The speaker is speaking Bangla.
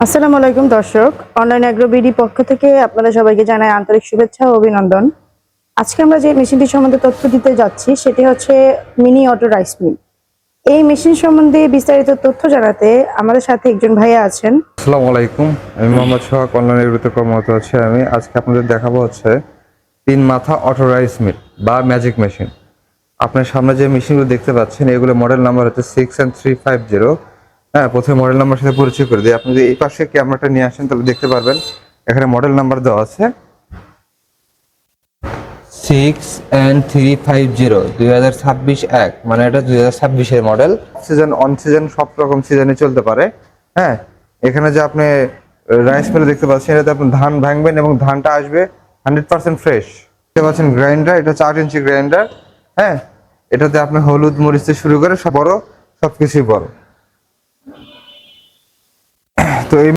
আসসালামু আলাইকুম দর্শক, অনলাইন অ্যাগ্রো বিডি পক্ষ থেকে আপনাদের সবাইকে জানাই আন্তরিক শুভেচ্ছা ও অভিনন্দন। আজকে আমরা যে মেশিনটি সম্বন্ধে তথ্য দিতে যাচ্ছি সেটি হচ্ছে মিনি অটো রাইস মিল। এই মেশিন সম্বন্ধে বিস্তারিত তথ্য জানাতে আমাদের সাথে একজন ভাইয়া আছেন। আসসালামু আলাইকুম, আমি মোহাম্মদ সোহাগ, অনলাইন এগ্রোতে কর্মরত আছি। আমি আজকে আপনাদের দেখাবো হচ্ছে 3 মাথা অটো রাইস মিল বা ম্যাজিক মেশিন। আপনার সামনে যে মেশিনগুলো দেখতে পাচ্ছেন এগুলো মডেল নাম্বার হচ্ছে 6N350। হ্যাঁ, প্রথমে মডেল নাম্বার সাথে পরিচয় করে দিই। আপনি যদি এই পাশে ক্যামেরাটা নিয়ে আসেন তাহলে দেখতে পারবেন এখানে মডেল নাম্বার দেওয়া আছে 6N350 2026 এক, মানে এটা 2026-এর মডেল। সিজন অন সিজন সব রকম সিজনে চলতে পারে। হ্যাঁ, এখানে যে আপনি রাইস মিল দেখতে পাচ্ছেন এটাতে আপনি ধান ভাঙবেন এবং ধানটা আসবে 100% ফ্রেশ। দেখতে পাচ্ছেন গ্রাইন্ডার, এটা 4 ইঞ্চি গ্রাইন্ডার। হ্যাঁ, এটাতে আপনি হলুদ মরিচ থেকে শুরু করে সব বড় সবকিছুই বড়। তো এই